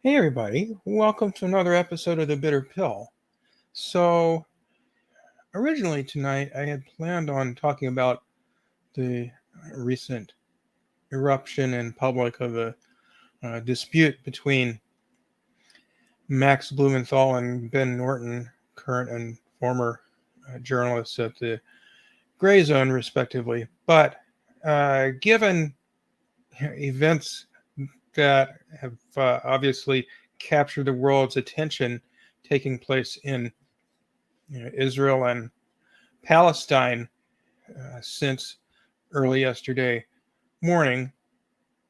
Hey everybody, welcome to another episode of The Bitter Pill. So, originally tonight I had planned on talking about the recent eruption in public of a dispute between Max Blumenthal and Ben Norton, current and former journalists at the Grayzone, respectively. But given events that have obviously captured the world's attention taking place in Israel and Palestine since early yesterday morning,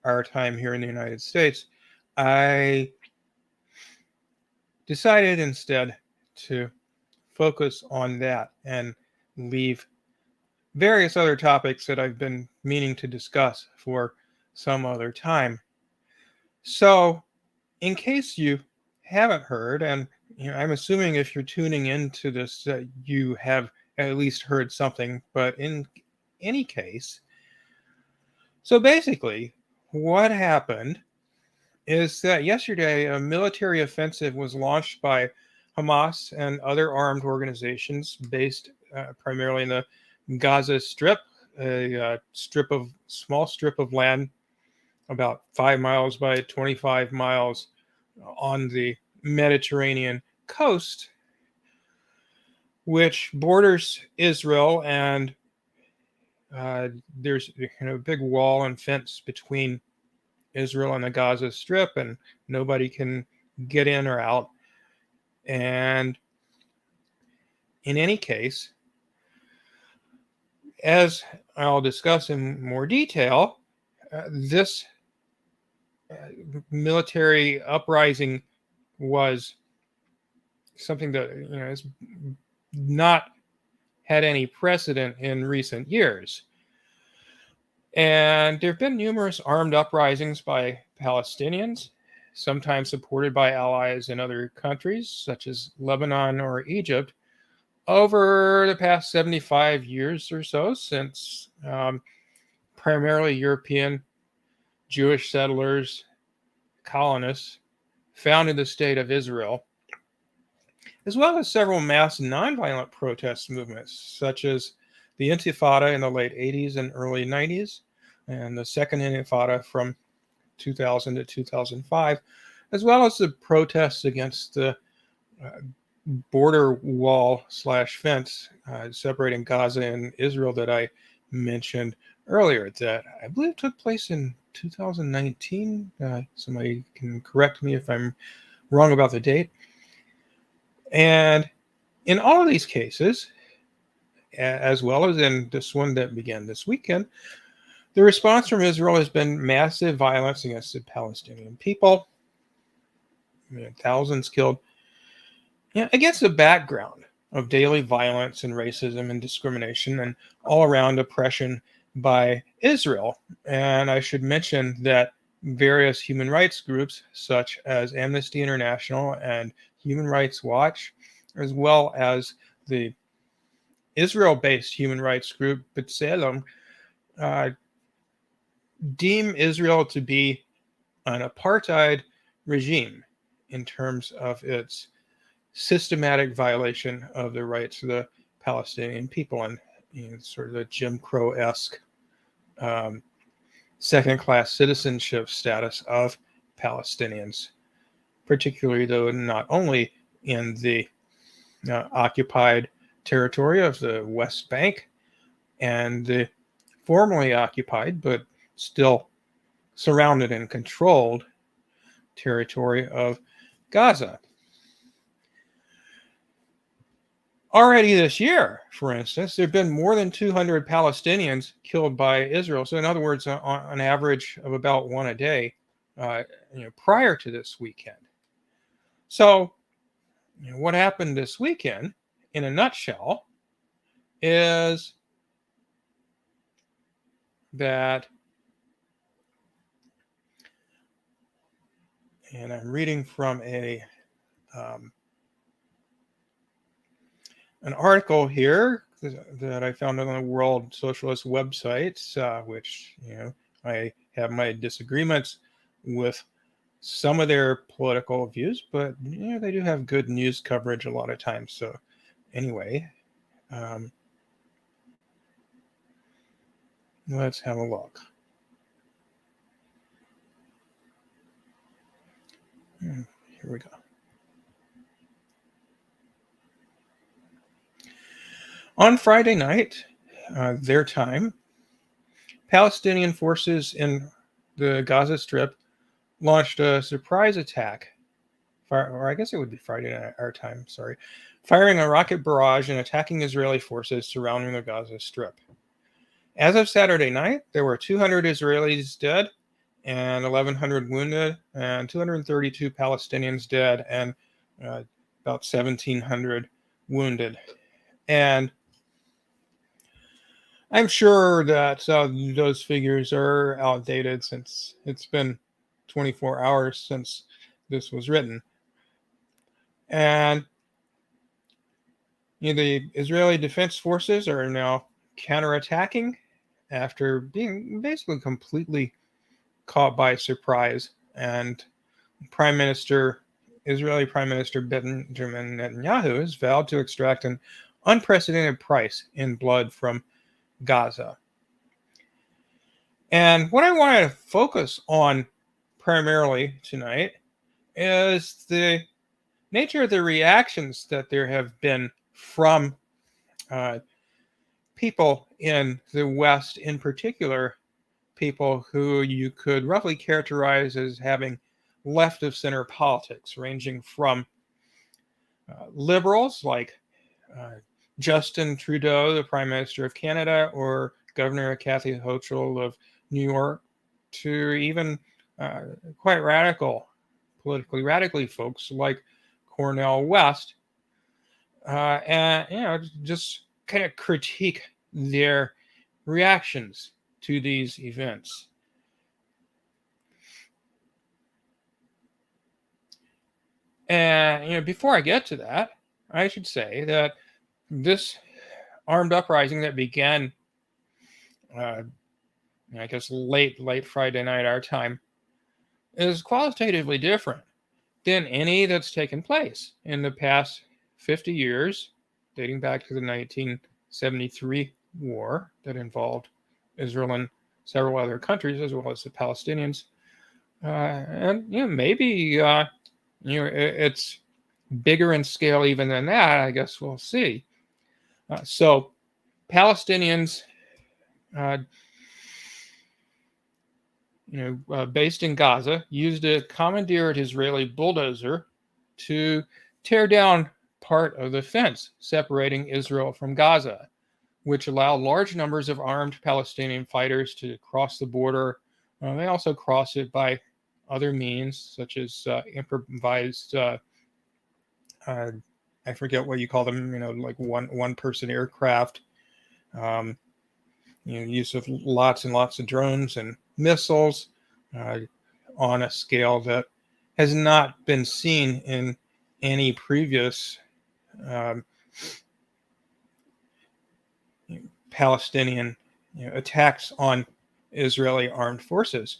our time here in the United States, I decided instead to focus on that and leave various other topics that I've been meaning to discuss for some other time. So, in case you haven't heard, and I'm assuming if you're tuning into this that you have at least heard something, but in any case, so basically, what happened is that yesterday a military offensive was launched by Hamas and other armed organizations based primarily in the Gaza Strip, a small strip of land about 5 miles by 25 miles on the Mediterranean coast, which borders Israel, and there's a big wall and fence between Israel and the Gaza Strip, and nobody can get in or out. And in any case, as I'll discuss in more detail, this military uprising was something that has not had any precedent in recent years. And there have been numerous armed uprisings by Palestinians, sometimes supported by allies in other countries, such as Lebanon or Egypt, over the past 75 years or so, since primarily European Jewish settlers, colonists, founded the state of Israel, as well as several mass nonviolent protest movements, such as the Intifada in the late 80s and early 90s, and the Second Intifada from 2000 to 2005, as well as the protests against the border wall / fence separating Gaza and Israel that I mentioned earlier, that I believe took place in 2019. Somebody can correct me if I'm wrong about the date. And in all of these cases, as well as in this one that began this weekend, the response from Israel has been massive violence against the Palestinian people, thousands killed, against the background of daily violence and racism and discrimination and all-around oppression by Israel. And I should mention that various human rights groups, such as Amnesty International and Human Rights Watch, as well as the Israel-based human rights group B'Tselem, deem Israel to be an apartheid regime in terms of its systematic violation of the rights of the Palestinian people, and sort of a Jim Crow-esque second-class citizenship status of Palestinians, particularly though not only in the occupied territory of the West Bank and the formerly occupied but still surrounded and controlled territory of Gaza. Already this year, for instance, there have been more than 200 Palestinians killed by Israel. So in other words, on an average of about one a day prior to this weekend. So what happened this weekend, in a nutshell, is that, and I'm reading from an article here that I found on the World Socialist Web Site, which I have my disagreements with some of their political views, but they do have good news coverage a lot of times. So anyway, let's have a look. Here we go. On Friday night, their time, Palestinian forces in the Gaza Strip launched a surprise attack, or I guess it would be Friday night our time, sorry, firing a rocket barrage and attacking Israeli forces surrounding the Gaza Strip. As of Saturday night, there were 200 Israelis dead and 1,100 wounded, and 232 Palestinians dead and about 1,700 wounded. And I'm sure that those figures are outdated since it's been 24 hours since this was written. And the Israeli Defense Forces are now counterattacking after being basically completely caught by surprise. And Israeli Prime Minister Benjamin Netanyahu has vowed to extract an unprecedented price in blood from Gaza. And what I want to focus on primarily tonight is the nature of the reactions that there have been from people in the West, in particular, people who you could roughly characterize as having left of center politics, ranging from liberals like Justin Trudeau, the Prime Minister of Canada, or Governor Kathy Hochul of New York, to even quite politically radically folks like Cornel West, and just kind of critique their reactions to these events. And before I get to that, I should say that this armed uprising that began, I guess, late Friday night our time, is qualitatively different than any that's taken place in the past 50 years, dating back to the 1973 war that involved Israel and several other countries, as well as the Palestinians. And maybe it's bigger in scale even than that. I guess we'll see. So Palestinians, based in Gaza, used a commandeered Israeli bulldozer to tear down part of the fence separating Israel from Gaza, which allowed large numbers of armed Palestinian fighters to cross the border. They also crossed it by other means, such as improvised, I forget what you call them, like one-person aircraft, use of lots and lots of drones and missiles on a scale that has not been seen in any previous Palestinian attacks on Israeli armed forces.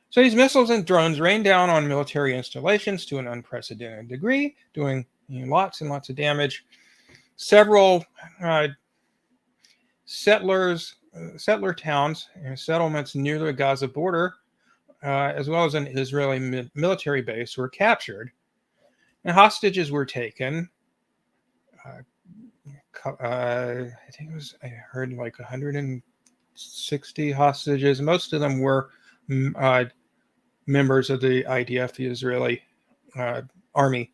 So these missiles and drones rain down on military installations to an unprecedented degree, doing lots and lots of damage. Several settler towns and settlements near the Gaza border, as well as an Israeli military base, were captured. And hostages were taken. I think I heard like 160 hostages. Most of them were members of the IDF, the Israeli army,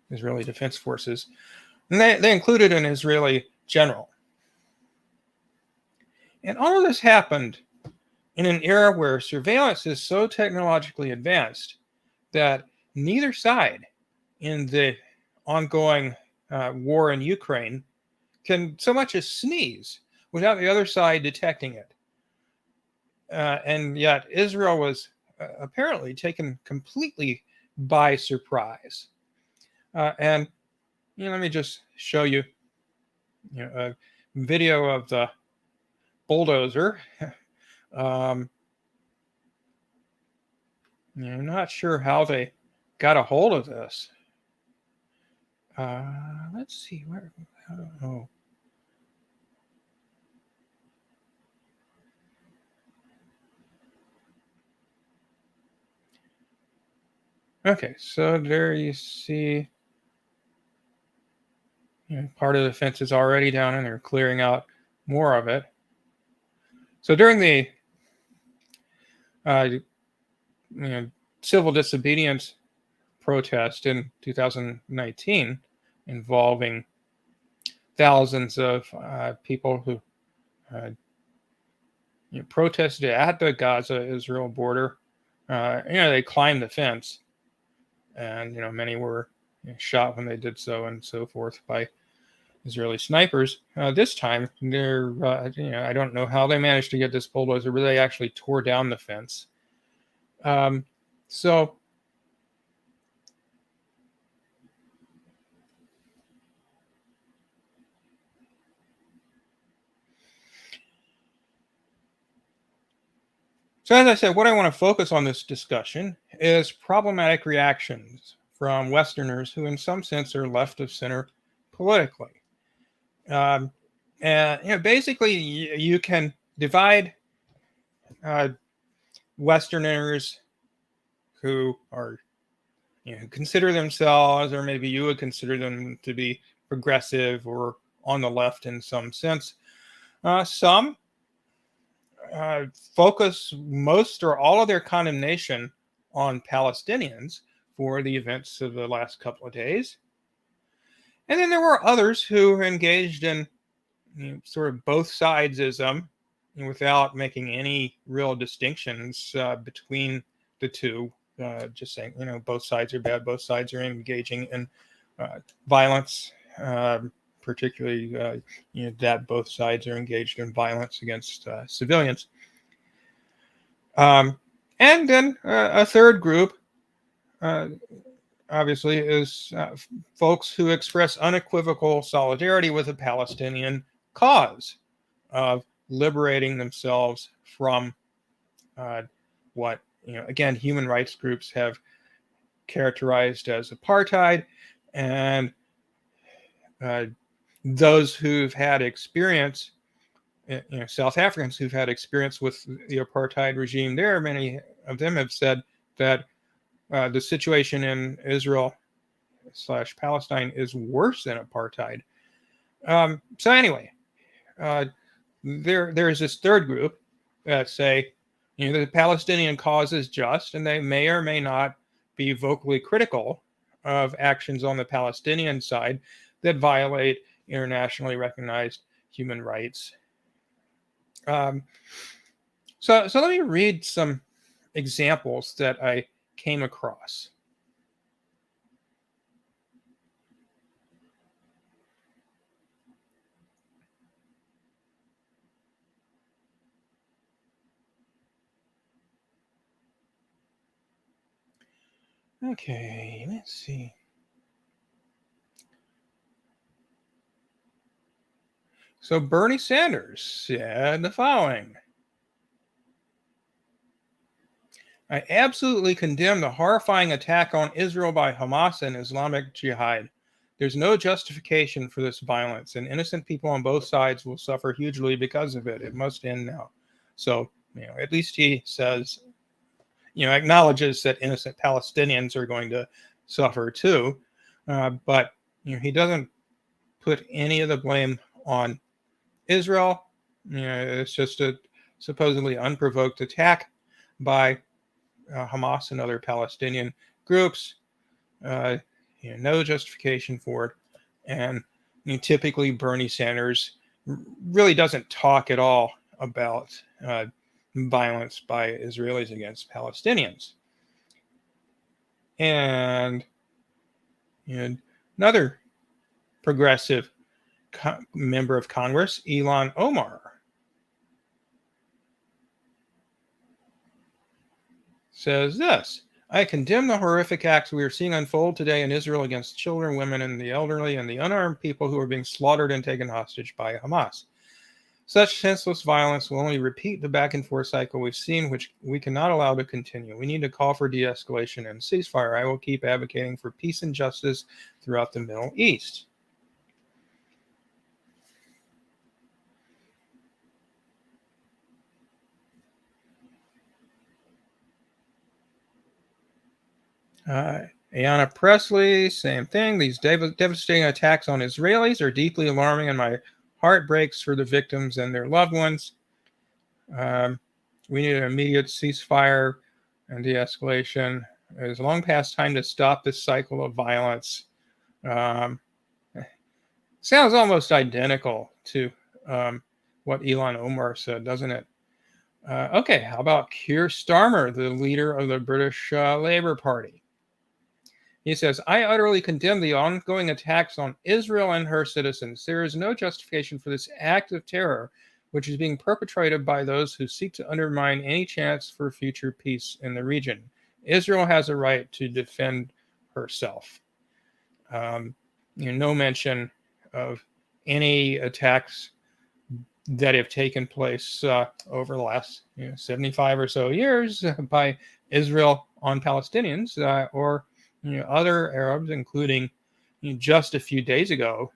Israeli Defense Forces. And they included an Israeli general. And all of this happened in an era where surveillance is so technologically advanced that neither side in the ongoing war in Ukraine can so much as sneeze without the other side detecting it. And yet Israel was apparently taken completely by surprise. And let me just show you, a video of the bulldozer. I'm not sure how they got a hold of this. Let's see where. Oh. Okay, so there you see, part of the fence is already down, and they're clearing out more of it. So during the you know, civil disobedience protest in 2019, involving thousands of people who protested at the Gaza-Israel border. They climbed the fence, and many were shot when they did so, and so forth, by Israeli snipers. This time, they're I don't know how they managed to get this bulldozer, but they actually tore down the fence. So as I said, what I want to focus on this discussion is problematic reactions from Westerners who, in some sense, are left of center politically. And basically, you can divide Westerners who are, consider themselves, or maybe you would consider them to be progressive or on the left in some sense. Some focus most or all of their condemnation on Palestinians for the events of the last couple of days. And then there were others who engaged in sort of both sidesism without making any real distinctions between the two. Just saying, both sides are bad, both sides are engaging in violence, particularly that both sides are engaged in violence against civilians. And then a third group, obviously, is folks who express unequivocal solidarity with the Palestinian cause of liberating themselves from what, again, human rights groups have characterized as apartheid, and those who've had experience, South Africans who've had experience with the apartheid regime there, many of them have said that the situation in Israel/Palestine is worse than apartheid. So anyway, there's this third group that say, the Palestinian cause is just, and they may or may not be vocally critical of actions on the Palestinian side that violate internationally recognized human rights. So let me read some examples that I came across. Okay, let's see. So Bernie Sanders said the following: I absolutely condemn the horrifying attack on Israel by Hamas and Islamic Jihad. There's no justification for this violence, and innocent people on both sides will suffer hugely because of it. It must end now. So, at least he says, acknowledges that innocent Palestinians are going to suffer too. But, he doesn't put any of the blame on Israel. It's just a supposedly unprovoked attack by Hamas and other Palestinian groups. No justification for it. And typically Bernie Sanders really doesn't talk at all about violence by Israelis against Palestinians. And another progressive member of Congress, Ilhan Omar, says this: I condemn the horrific acts we are seeing unfold today in Israel against children, women, and the elderly, and the unarmed people who are being slaughtered and taken hostage by Hamas. Such senseless violence will only repeat the back and forth cycle we've seen, which we cannot allow to continue. We need to call for de-escalation and ceasefire. I will keep advocating for peace and justice throughout the Middle East. Ayanna Pressley, same thing. These devastating attacks on Israelis are deeply alarming, and my heart breaks for the victims and their loved ones. We need an immediate ceasefire and de-escalation. It is long past time to stop this cycle of violence. Sounds almost identical to what Ilhan Omar said, doesn't it? Okay, how about Keir Starmer, the leader of the British Labour Party? He says, I utterly condemn the ongoing attacks on Israel and her citizens. There is no justification for this act of terror, which is being perpetrated by those who seek to undermine any chance for future peace in the region. Israel has a right to defend herself. No mention of any attacks that have taken place over the last 75 or so years by Israel on Palestinians or other Arabs, including just a few days ago,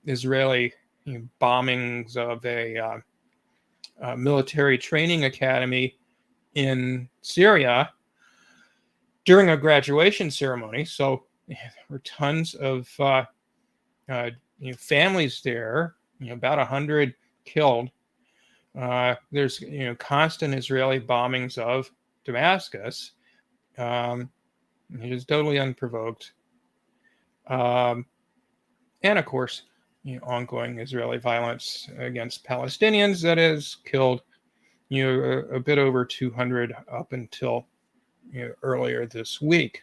Israeli bombings of a military training academy in Syria during a graduation ceremony. So there were tons of families there, about 100 killed. There's constant Israeli bombings of Damascus. It is totally unprovoked. And of course, ongoing Israeli violence against Palestinians that has killed a bit over 200 up until earlier this week.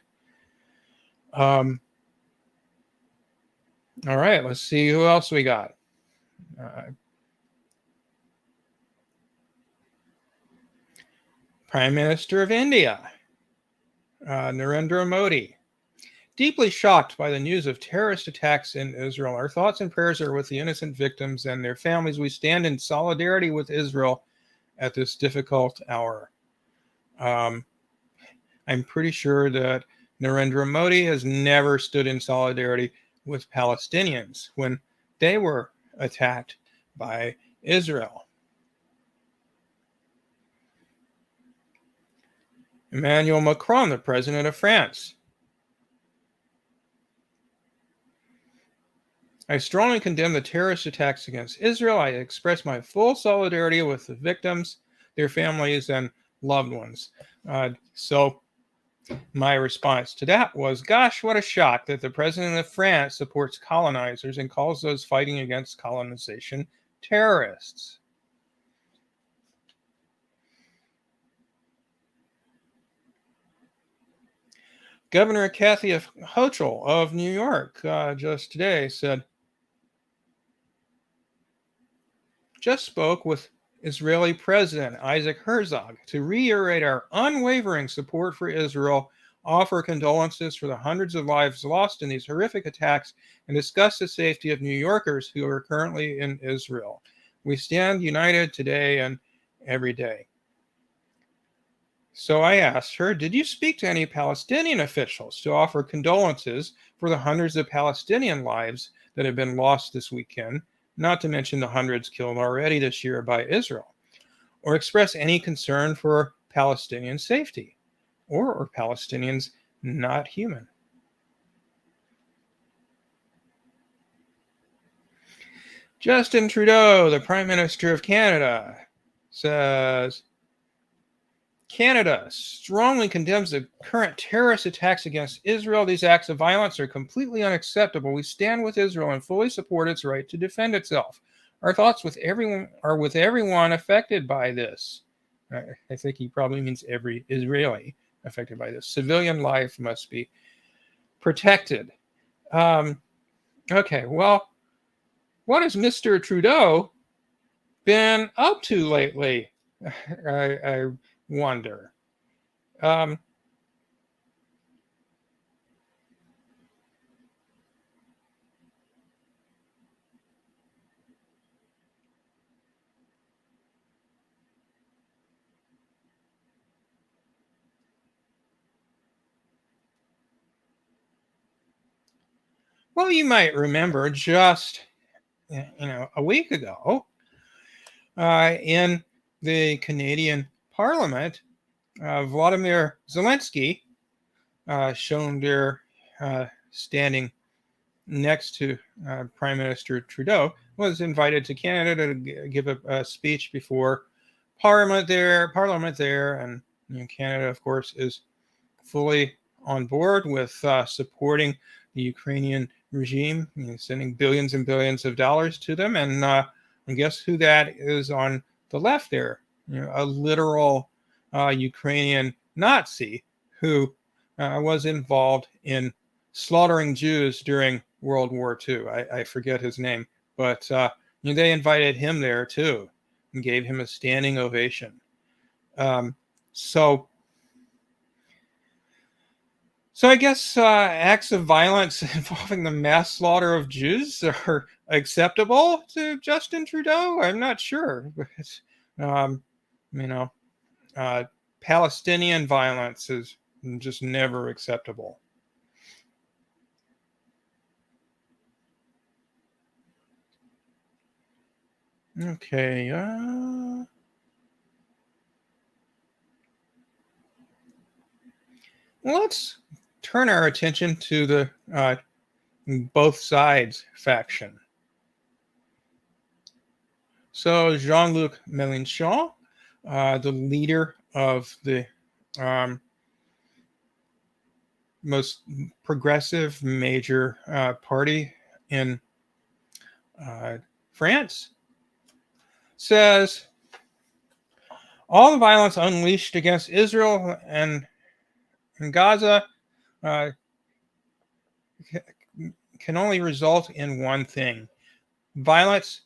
All right, let's see who else we got. Prime Minister of India, Narendra Modi. Deeply shocked by the news of terrorist attacks in Israel, our thoughts and prayers are with the innocent victims and their families. We stand in solidarity with Israel at this difficult hour. I'm pretty sure that Narendra Modi has never stood in solidarity with Palestinians when they were attacked by Israel. Emmanuel Macron, the president of France. I strongly condemn the terrorist attacks against Israel. I express my full solidarity with the victims, their families, and loved ones. So my response to that was, gosh, what a shock that the president of France supports colonizers and calls those fighting against colonization terrorists. Governor Kathy Hochul of New York just today said, just spoke with Israeli President Isaac Herzog to reiterate our unwavering support for Israel, offer condolences for the hundreds of lives lost in these horrific attacks, and discuss the safety of New Yorkers who are currently in Israel. We stand united today and every day. So I asked her, did you speak to any Palestinian officials to offer condolences for the hundreds of Palestinian lives that have been lost this weekend, not to mention the hundreds killed already this year by Israel, or express any concern for Palestinian safety, or are Palestinians not human? Justin Trudeau, the Prime Minister of Canada, says, Canada strongly condemns the current terrorist attacks against Israel. These acts of violence are completely unacceptable. We stand with Israel and fully support its right to defend itself. Our thoughts are with everyone affected by this. I think he probably means every Israeli affected by this. Civilian life must be protected. Okay, well, what has Mr. Trudeau been up to lately? I wonder. Well, you might remember just a week ago in the Canadian Parliament, Vladimir Zelensky, shown there standing next to Prime Minister Trudeau, was invited to Canada to give a speech before Parliament there, and Canada, of course, is fully on board with supporting the Ukrainian regime, sending billions and billions of dollars to them. And guess who that is on the left there? A literal Ukrainian Nazi who was involved in slaughtering Jews during World War II. I forget his name, but they invited him there too and gave him a standing ovation. So I guess acts of violence involving the mass slaughter of Jews are acceptable to Justin Trudeau. I'm not sure, but Palestinian violence is just never acceptable. Okay. Let's turn our attention to the both sides faction. So Jean-Luc Mélenchon, the leader of the most progressive major party in France, says all the violence unleashed against Israel and Gaza can only result in one thing: violence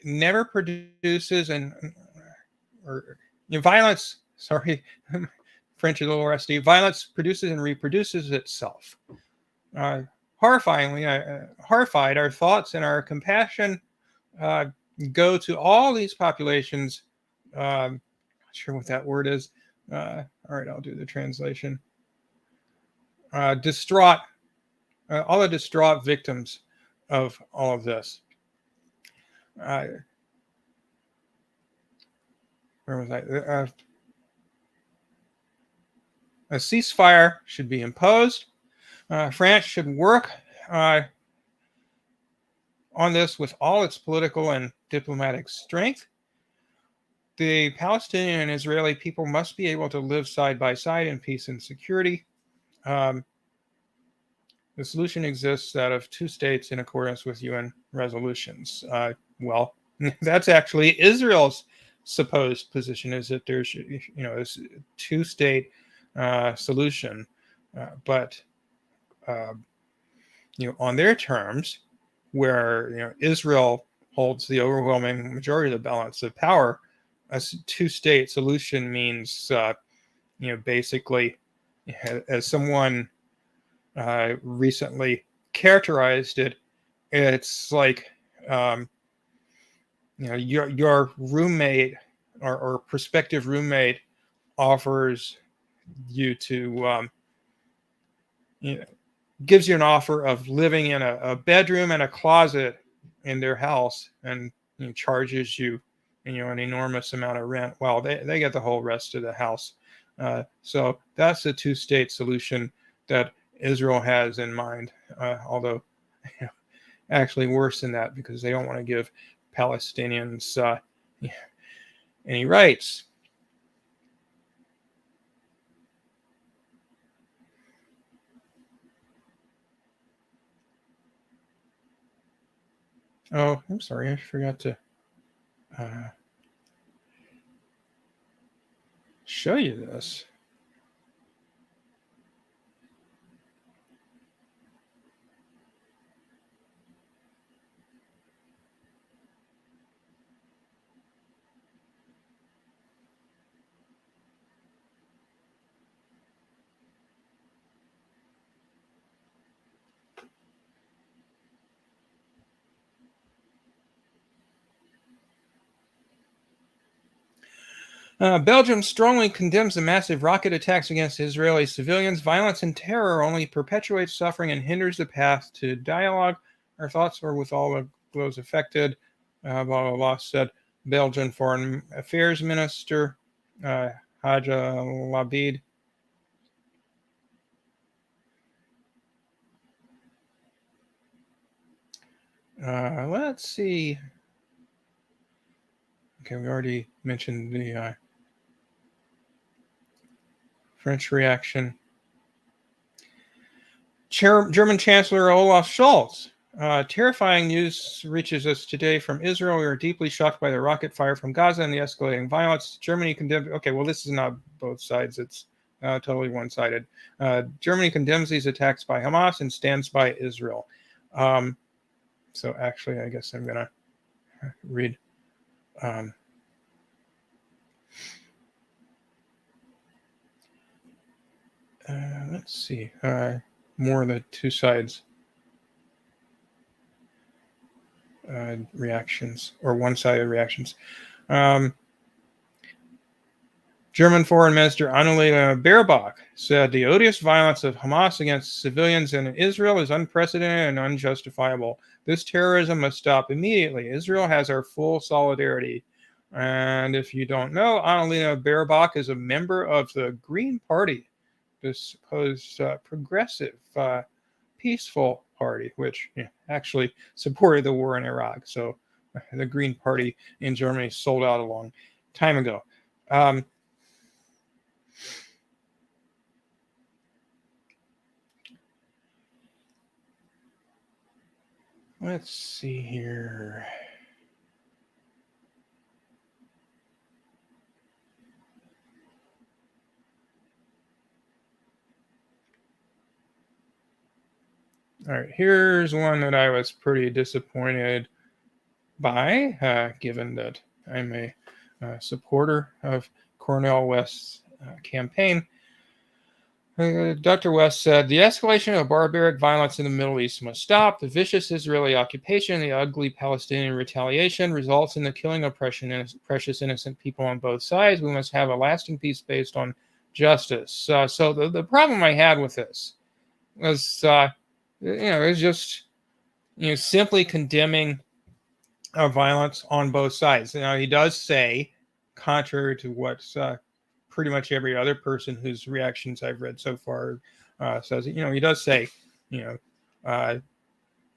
never produces violence. Sorry, French is a little rusty. Violence produces and reproduces itself. Horrifyingly, horrified, our thoughts and our compassion go to all these populations. Not sure what that word is. All right, I'll do the translation. Distraught, all the distraught victims of all of this. Where was I? A ceasefire should be imposed. France should work on this with all its political and diplomatic strength. The Palestinian and Israeli people must be able to live side by side in peace and security. The solution exists that of two states in accordance with UN resolutions. Well, that's actually Israel's supposed position, is that there should, a two-state solution, but on their terms, where Israel holds the overwhelming majority of the balance of power, a two-state solution means, basically, as someone recently characterized it, it's like your roommate or prospective roommate offers you to gives you an offer of living in a bedroom and a closet in their house, and charges you an enormous amount of rent. Well, they get the whole rest of the house. So that's the two-state solution that Israel has in mind, although actually worse than that, because they don't want to give Palestinians any rights. Oh, I'm sorry, I forgot to show you this. Belgium strongly condemns the massive rocket attacks against Israeli civilians. Violence and terror only perpetuates suffering and hinders the path to dialogue. Our thoughts are with all of those affected. Blah, blah, blah, said Belgian Foreign Affairs Minister Haja Labid. Let's see. Okay, we already mentioned the French reaction. German Chancellor Olaf Scholz. Terrifying news reaches us today from Israel. We are deeply shocked by the rocket fire from Gaza and the escalating violence. Germany condemned. Okay, well, this is not both sides. It's totally one-sided. Germany condemns these attacks by Hamas and stands by Israel. So actually, I guess I'm going to read. Let's see. More of the two sides reactions, or one-sided reactions. German Foreign Minister Annalena Baerbock said the odious violence of Hamas against civilians in Israel is unprecedented and unjustifiable. This terrorism must stop immediately. Israel has our full solidarity. And if you don't know, Annalena Baerbock is a member of the Green Party, the supposed progressive, peaceful party, which actually supported the war in Iraq. So the Green Party in Germany sold out a long time ago. Let's see here. All right, here's one that I was pretty disappointed by, given that I'm a supporter of Cornel West's campaign. Dr. West said, the escalation of barbaric violence in the Middle East must stop. The vicious Israeli occupation, the ugly Palestinian retaliation results in the killing of precious innocent people on both sides. We must have a lasting peace based on justice. So the problem I had with this was, it was just, simply condemning violence on both sides. Now, he does say, contrary to what pretty much every other person whose reactions I've read so far says, he does say, the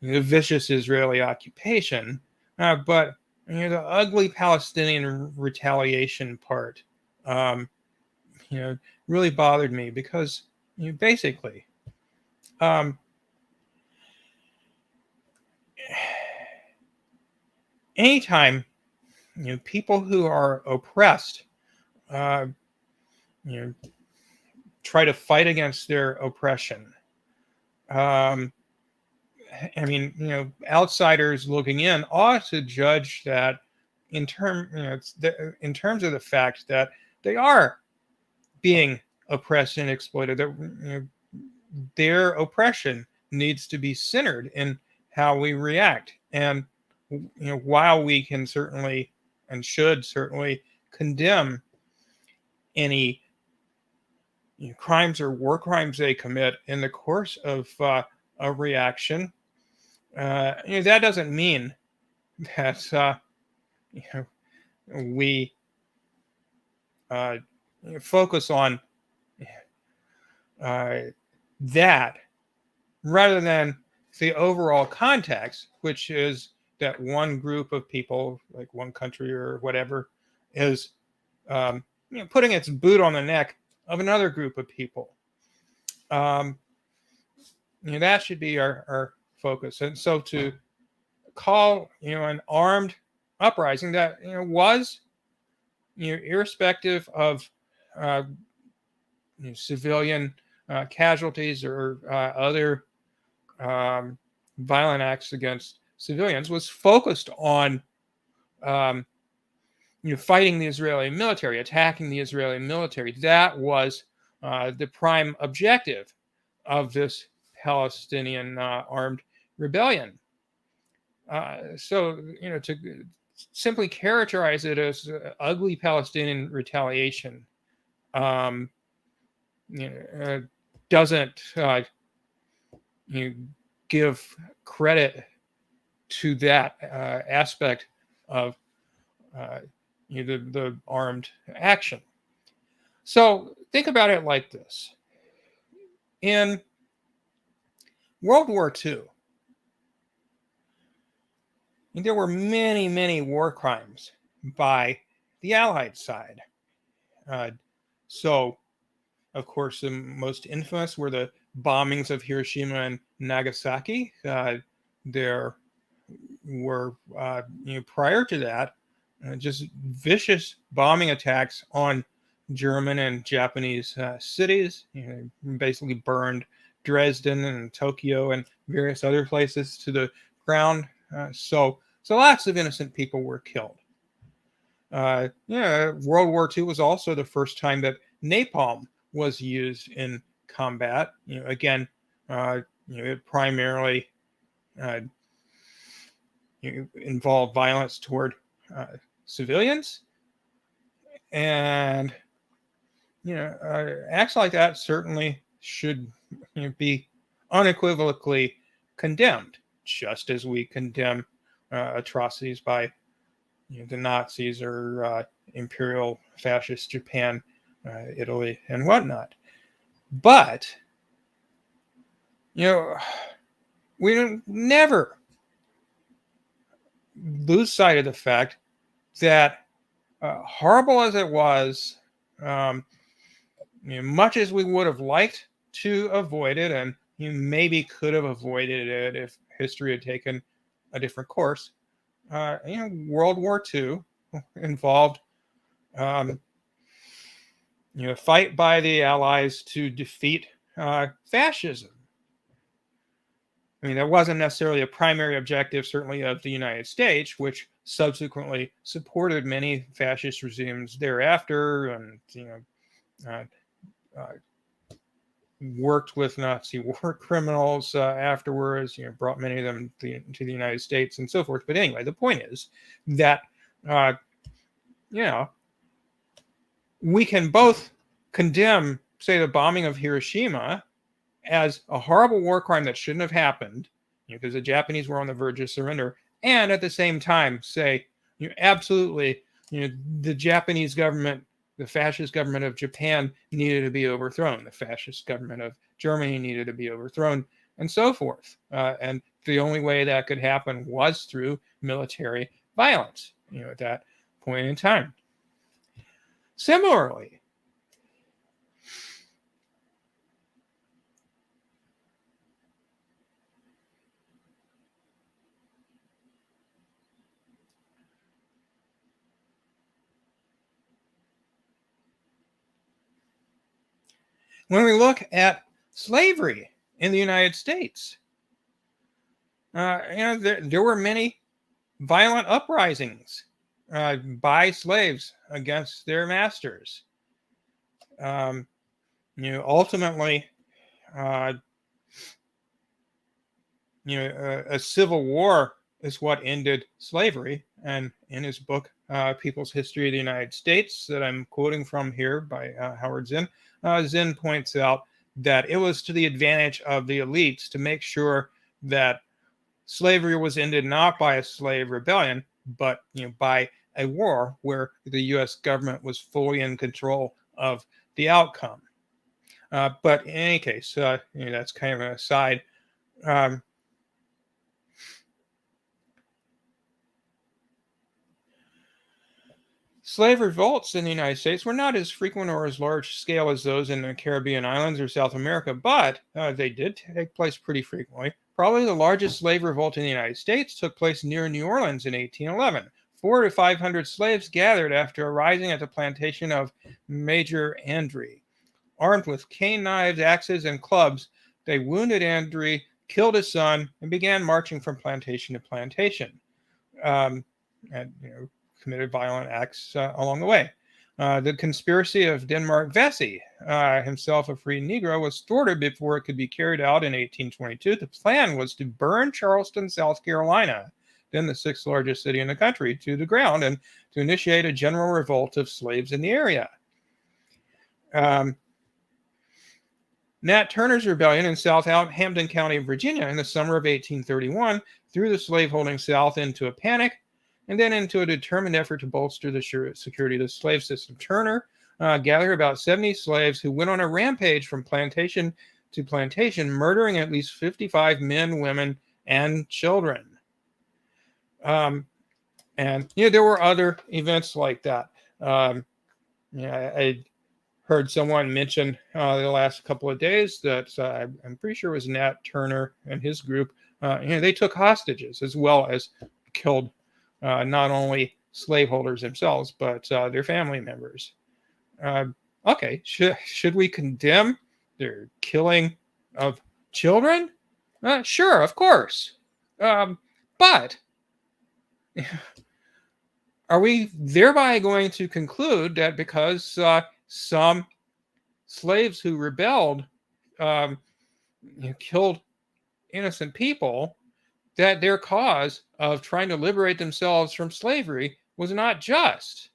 vicious Israeli occupation, but the ugly Palestinian retaliation part, really bothered me because, basically, anytime people who are oppressed try to fight against their oppression, outsiders looking in ought to judge that in terms of the fact that they are being oppressed and exploited, that their oppression needs to be centered in how we react. And while we can certainly and should certainly condemn any crimes or war crimes they commit in the course of a reaction, that doesn't mean that we focus on that rather than the overall context, which is that one group of people, like one country or whatever, is putting its boot on the neck of another group of people. That should be our focus. And so to call an armed uprising that was irrespective of civilian casualties or other violent acts against civilians, was focused on fighting the Israeli military, attacking the Israeli military. That was the prime objective of this Palestinian armed rebellion. So to simply characterize it as ugly Palestinian retaliation doesn't give credit to that aspect of the armed action. So think about it like this. In World War II, there were many, many war crimes by the Allied side. So, of course, the most infamous were the bombings of Hiroshima and Nagasaki. There were, prior to that, just vicious bombing attacks on German and Japanese cities. Basically burned Dresden and Tokyo and various other places to the ground. So lots of innocent people were killed. World War II was also the first time that napalm was used in combat. Again, it primarily involved violence toward civilians, and acts like that certainly should be unequivocally condemned, just as we condemn atrocities by the Nazis or imperial fascist Japan, Italy, and whatnot. But we never lose sight of the fact that horrible as it was, much as we would have liked to avoid it, and you maybe could have avoided it if history had taken a different course. World War II involved fight by the Allies to defeat fascism. That wasn't necessarily a primary objective, certainly, of the United States, which subsequently supported many fascist regimes thereafter, and worked with Nazi war criminals afterwards. Brought many of them to the United States and so forth. But anyway, the point is that we can both condemn, say, the bombing of Hiroshima as a horrible war crime that shouldn't have happened, because the Japanese were on the verge of surrender, and at the same time say, absolutely, the Japanese government, the fascist government of Japan needed to be overthrown, the fascist government of Germany needed to be overthrown, and so forth. And the only way that could happen was through military violence, at that point in time. Similarly, when we look at slavery in the United States, there were many violent uprisings by slaves against their masters. Ultimately, a civil war is what ended slavery. And in his book, People's History of the United States, that I'm quoting from here by Howard Zinn, Zinn points out that it was to the advantage of the elites to make sure that slavery was ended not by a slave rebellion, but by a war where the U.S. government was fully in control of the outcome. But in any case, that's kind of an aside. Slave revolts in the United States were not as frequent or as large scale as those in the Caribbean islands or South America, but they did take place pretty frequently. Probably the largest slave revolt in the United States took place near New Orleans in 1811. 400 to 500 slaves gathered after a rising at the plantation of Major André. Armed with cane knives, axes, and clubs, they wounded André, killed his son, and began marching from plantation to plantation. Committed violent acts along the way. The conspiracy of Denmark Vesey, himself a free Negro, was thwarted before it could be carried out in 1822. The plan was to burn Charleston, South Carolina, then the sixth largest city in the country, to the ground and to initiate a general revolt of slaves in the area. Nat Turner's rebellion in South Hampden County, Virginia, in the summer of 1831 threw the slaveholding South into a panic and then into a determined effort to bolster the security of the slave system. Turner gathered about 70 slaves who went on a rampage from plantation to plantation, murdering at least 55 men, women, and children. And there were other events like that. I heard someone mention the last couple of days that I'm pretty sure it was Nat Turner and his group. They took hostages as well as killed not only slaveholders themselves, but their family members. Okay, should we condemn their killing of children? Sure, of course. But are we thereby going to conclude that because some slaves who rebelled killed innocent people, that their cause of trying to liberate themselves from slavery was not just?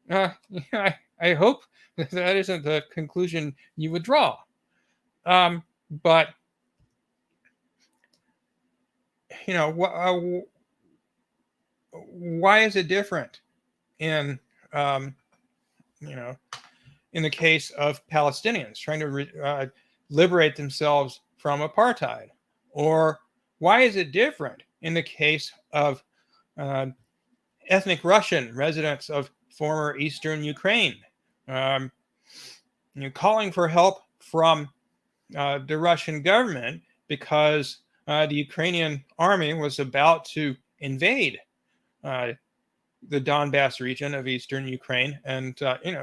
I hope that isn't the conclusion you would draw. But why is it different in in the case of Palestinians trying to liberate themselves from apartheid? Or why is it different in the case of ethnic Russian residents of former Eastern Ukraine calling for help from the Russian government because the Ukrainian army was about to invade the Donbass region of Eastern Ukraine and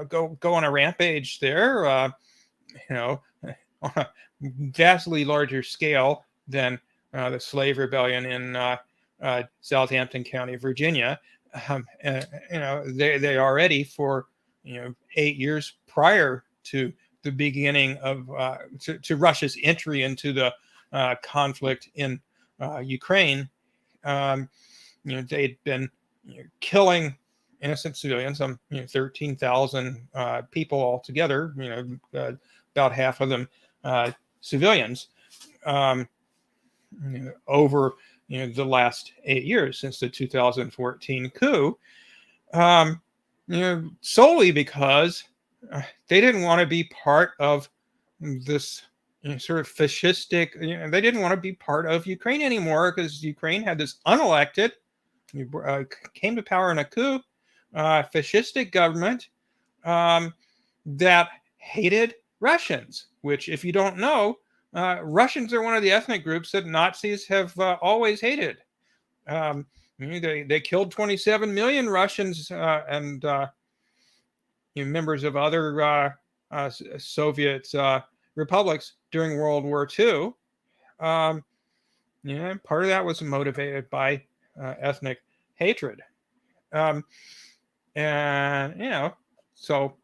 go on a rampage there, on a vastly larger scale than the slave rebellion in Southampton County, Virginia. They already for 8 years prior to the beginning of to Russia's entry into the conflict in Ukraine, they'd been killing innocent civilians, 13,000 people altogether, about half of them civilians, over the last 8 years since the 2014 coup, solely because they didn't want to be part of this sort of fascistic, they didn't want to be part of Ukraine anymore because Ukraine had this unelected, came to power in a coup, fascistic government that hated Russians, which, if you don't know, Russians are one of the ethnic groups that Nazis have always hated. They killed 27 million Russians and members of other Soviet republics during World War II. Part of that was motivated by ethnic hatred. So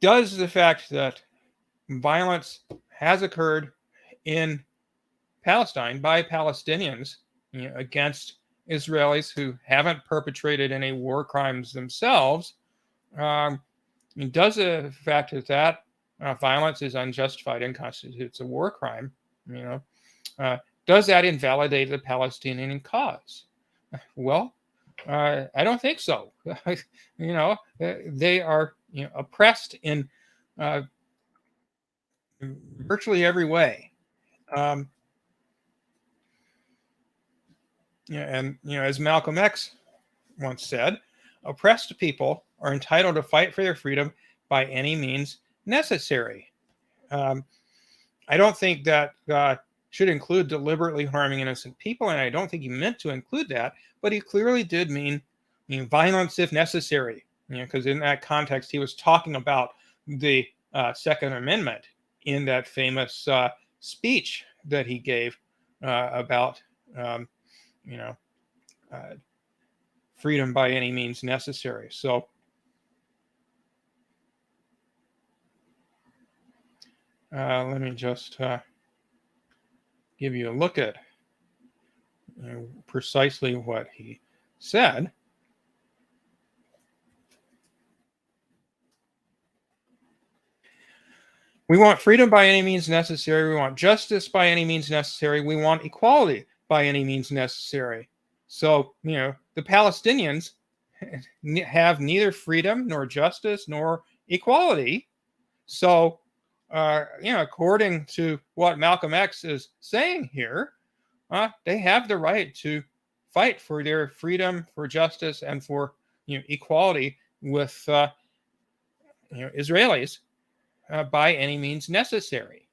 does the fact that violence has occurred in Palestine by Palestinians against Israelis who haven't perpetrated any war crimes themselves, does the fact that violence is unjustified and constitutes a war crime, does that invalidate the Palestinian cause? Well, I don't think so. They are oppressed in virtually every way. As Malcolm X once said, oppressed people are entitled to fight for their freedom by any means necessary. I don't think that should include deliberately harming innocent people, and I don't think he meant to include that, but he clearly did mean violence if necessary, because in that context he was talking about the Second Amendment in that famous speech that he gave about freedom by any means necessary. So let me just give you a look at precisely what he said. We want freedom by any means necessary. We want justice by any means necessary. We want equality by any means necessary. So, the Palestinians have neither freedom nor justice nor equality. So, according to what Malcolm X is saying here, they have the right to fight for their freedom, for justice, and for equality with Israelis by any means necessary.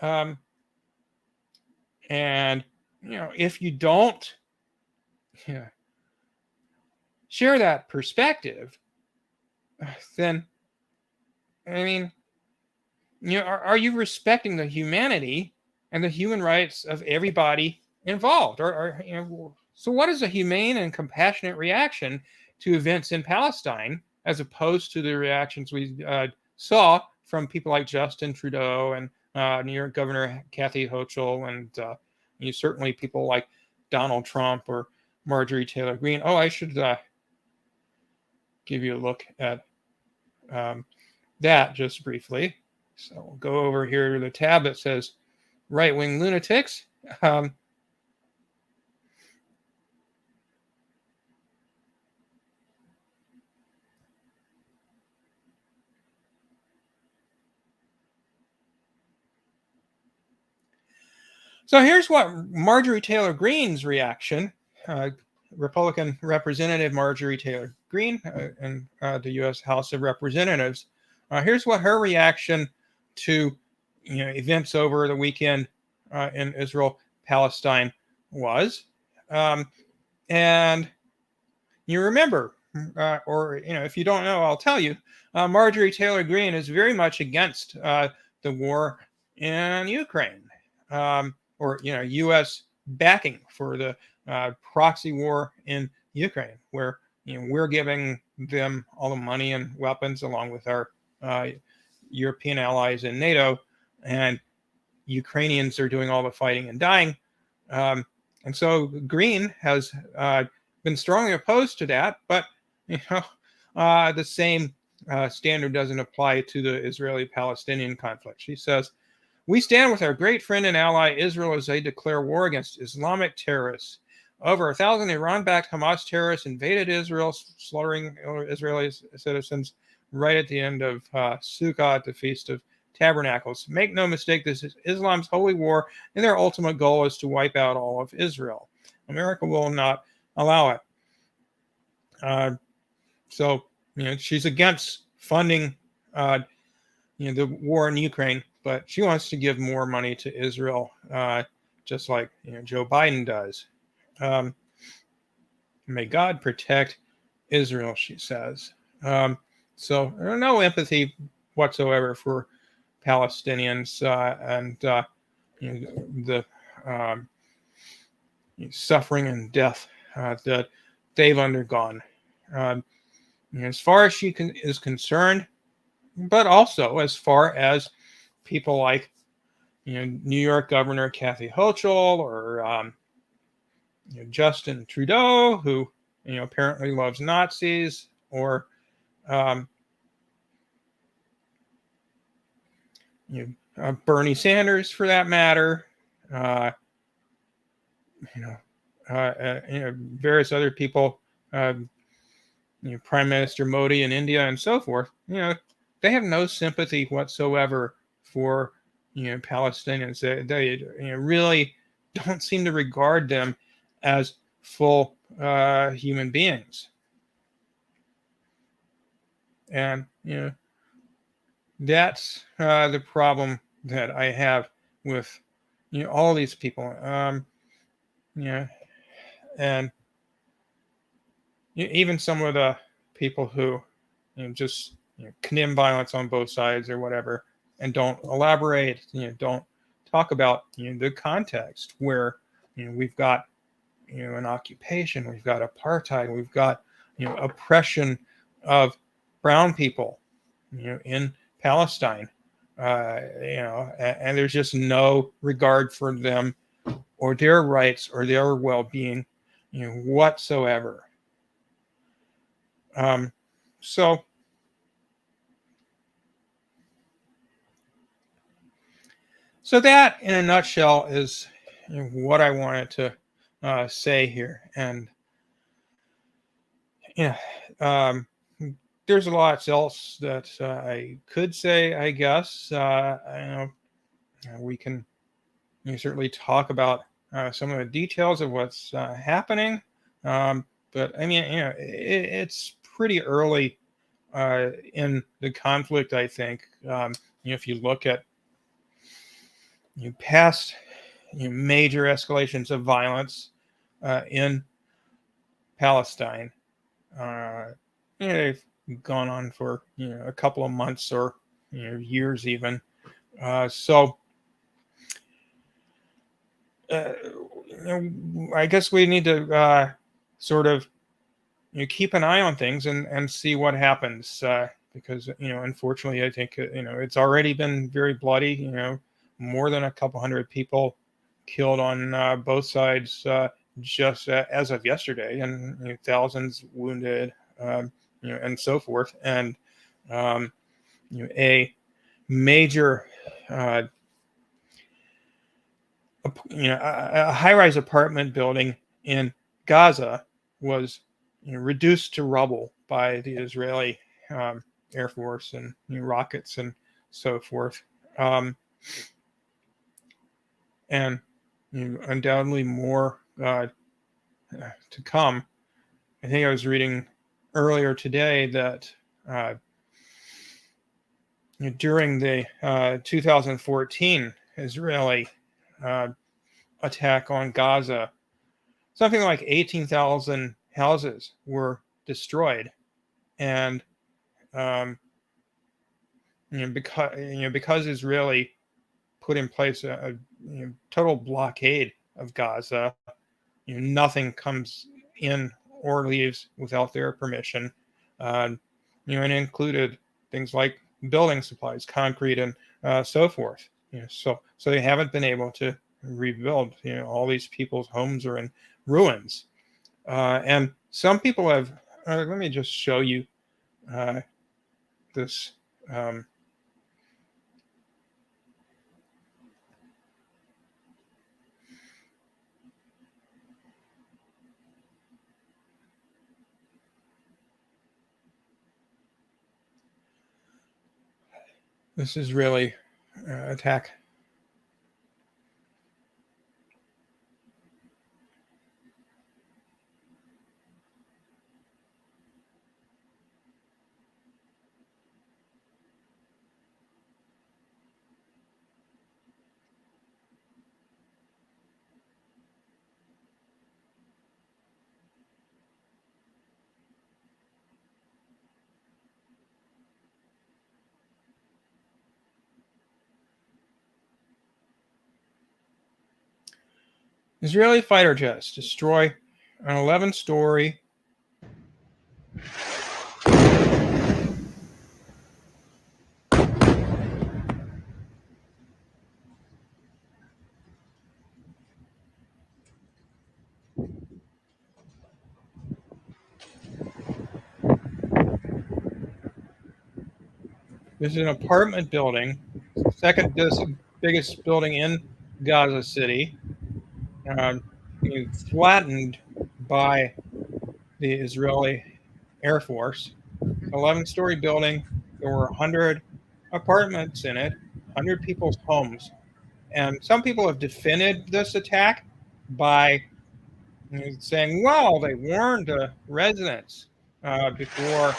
And if you don't share that perspective, then are you respecting the humanity and the human rights of everybody involved? So what is a humane and compassionate reaction to events in Palestine, as opposed to the reactions we saw from people like Justin Trudeau and New York Governor Kathy Hochul, and certainly people like Donald Trump or Marjorie Taylor Greene? Oh, I should give you a look at that just briefly. So we'll go over here to the tab that says right-wing lunatics. So here's what Marjorie Taylor Greene's reaction, Republican Representative Marjorie Taylor Greene in the U.S. House of Representatives. Here's what her reaction to events over the weekend in Israel, Palestine was. And you remember, or if you don't know, I'll tell you, Marjorie Taylor Greene is very much against the war in Ukraine. Or U.S. backing for the proxy war in Ukraine, where we're giving them all the money and weapons along with our European allies in NATO, and Ukrainians are doing all the fighting and dying. And so Greene has been strongly opposed to that, but the same standard doesn't apply to the Israeli-Palestinian conflict. She says, "We stand with our great friend and ally Israel as they declare war against Islamic terrorists. Over 1,000 Iran-backed Hamas terrorists invaded Israel, slaughtering Israeli citizens right at the end of Sukkot, the Feast of Tabernacles. Make no mistake, this is Islam's holy war, and their ultimate goal is to wipe out all of Israel. America will not allow it." So, she's against funding the war in Ukraine, but she wants to give more money to Israel, just like Joe Biden does. May God protect Israel, she says. So no empathy whatsoever for Palestinians and the suffering and death that they've undergone. As far as she is concerned, but also as far as people like New York Governor Kathy Hochul or Justin Trudeau, who apparently loves Nazis, or Bernie Sanders, for that matter, various other people, Prime Minister Modi in India and so forth. They have no sympathy whatsoever for Palestinians. They really don't seem to regard them as full human beings. And that's the problem that I have with all these people. And even some of the people who just condemn violence on both sides or whatever, and don't elaborate, don't talk about the context where we've got an occupation, we've got apartheid, we've got oppression of brown people in Palestine, and there's just no regard for them or their rights or their well-being, whatsoever. So that, in a nutshell, is what I wanted to say here. And there's a lot else that I could say, I guess. We can certainly talk about some of the details of what's happening. But I mean, it's pretty early in the conflict, I think. If you look at past major escalations of violence in Palestine, they've gone on for a couple of months or years even. So I guess we need to sort of keep an eye on things and see what happens, because unfortunately, I think it's already been very bloody. More than a couple hundred people killed on both sides just as of yesterday, and thousands wounded, and so forth. And a major a high-rise apartment building in Gaza was reduced to rubble by the Israeli Air Force and rockets and so forth. And undoubtedly more to come. I think I was reading earlier today that during the 2014 Israeli attack on Gaza, something like 18,000 houses were destroyed, and because Israeli put in place a total blockade of Gaza, nothing comes in or leaves without their permission, and included things like building supplies, concrete, and so forth. So they haven't been able to rebuild. All these people's homes are in ruins, and some people have. Let me just show you this. This is really attack. Israeli fighter jets destroy an 11-story This is an apartment building, second biggest building in Gaza City, flattened by the Israeli Air Force. 11-story building. There were 100 apartments in it, 100 people's homes. And some people have defended this attack by saying, well, they warned residents before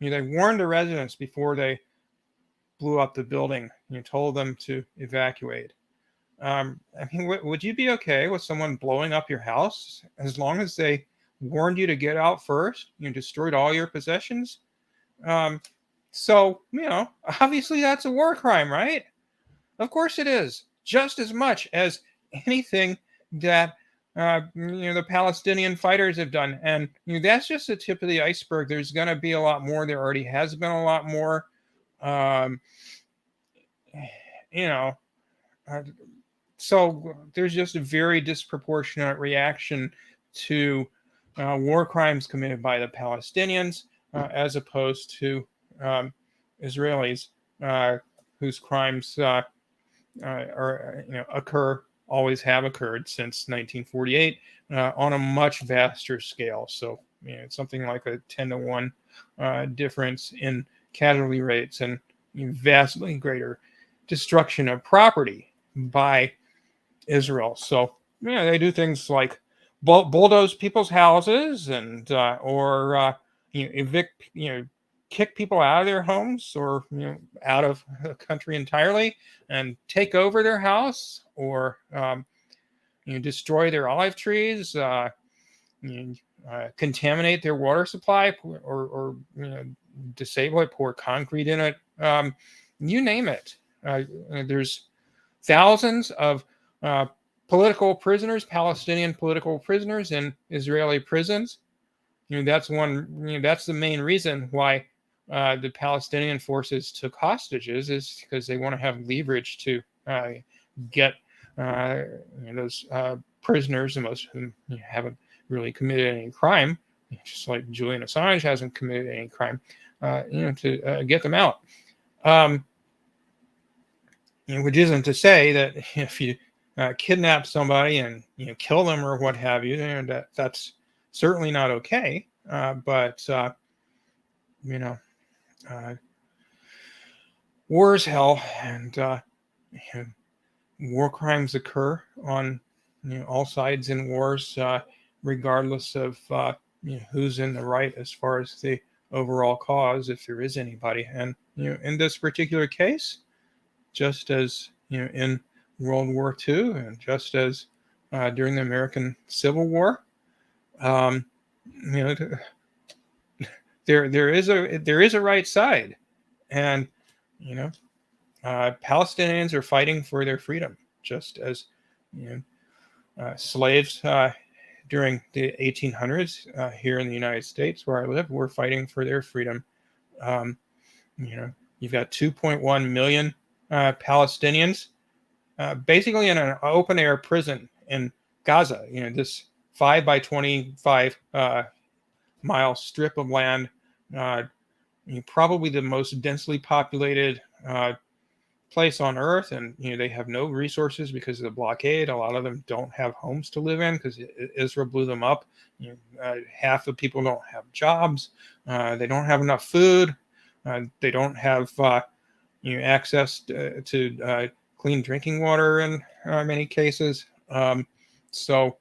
they warned the residents before they blew up the building. Told them to evacuate. I mean, would you be okay with someone blowing up your house as long as they warned you to get out first? Destroyed all your possessions. So obviously that's a war crime, right? Of course it is, just as much as anything that the Palestinian fighters have done. And that's just the tip of the iceberg. There's going to be a lot more. There already has been a lot more. Um, so there's just a very disproportionate reaction to war crimes committed by the Palestinians as opposed to Israelis whose crimes always have occurred since 1948 on a much vaster scale. So it's something like a 10-to-1 difference in casualty rates and vastly greater destruction of property by Israel. So they do things like bulldoze people's houses and or evict, kick people out of their homes or out of the country entirely and take over their house or destroy their olive trees, contaminate their water supply or disable it, pour concrete in it, you name it. There's thousands of political prisoners, Palestinian political prisoners in Israeli prisons. That's the main reason why the Palestinian forces took hostages, is because they want to have leverage to get those prisoners, and most of whom haven't really committed any crime, just like Julian Assange hasn't committed any crime, to get them out. Which isn't to say that if you kidnap somebody and kill them or what have you, that's certainly not okay. But war is hell, and war crimes occur on all sides in wars, regardless of who's in the right as far as the overall cause, if there is anybody. And in this particular case, just as in World War II, and just as during the American Civil War, there is a right side, and Palestinians are fighting for their freedom, just as slaves during the 1800s here in the United States, where I live, were fighting for their freedom. You've got 2.1 million Palestinians basically in an open air prison in Gaza. This 5 by 25 mile strip of land, probably the most densely populated place on earth, and they have no resources because of the blockade. A lot of them don't have homes to live in because Israel blew them up. Half the people don't have jobs. They don't have enough food. They don't have access to clean drinking water in many cases. So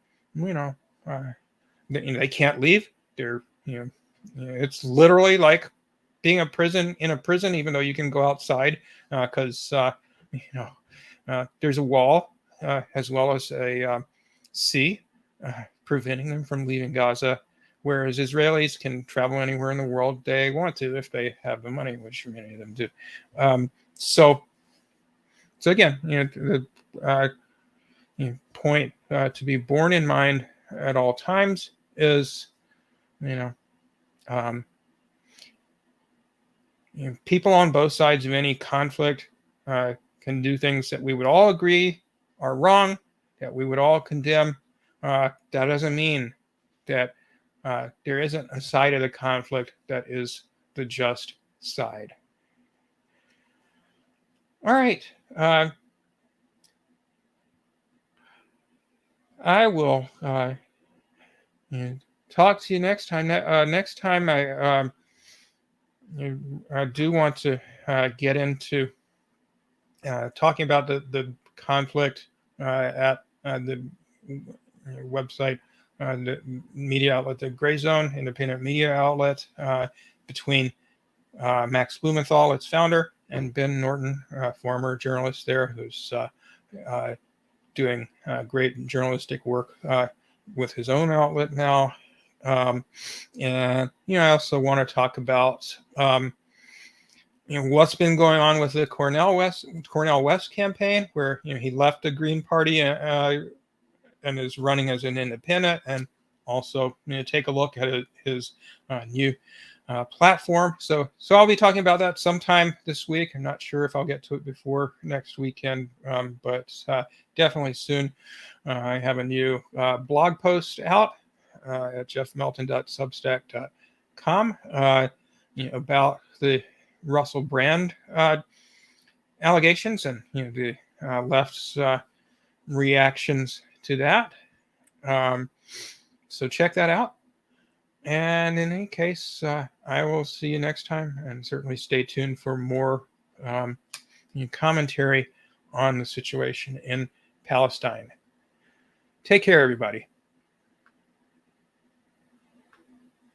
they can't leave. They're it's literally like being in a prison, even though you can go outside because there's a wall as well as a sea preventing them from leaving Gaza, whereas Israelis can travel anywhere in the world they want to if they have the money, which many of them do. So again, the point to be borne in mind at all times is, people on both sides of any conflict can do things that we would all agree are wrong, that we would all condemn. That doesn't mean that there isn't a side of the conflict that is the just side. All right. I will talk to you next time. Next time, I do want to get into talking about the conflict at the website, the media outlet, the Grayzone, independent media outlet, between Max Blumenthal, its founder, and Ben Norton, former journalist there, who's doing great journalistic work with his own outlet now. And I also want to talk about what's been going on with the Cornel West campaign, where he left the Green Party and is running as an independent, and also take a look at his new platform. So I'll be talking about that sometime this week. I'm not sure if I'll get to it before next weekend, but definitely soon. I have a new blog post out at jeffmelton.substack.com about the Russell Brand allegations and the left's reactions to that. So check that out. And in any case, I will see you next time, and certainly stay tuned for more commentary on the situation in Palestine. Take care, everybody.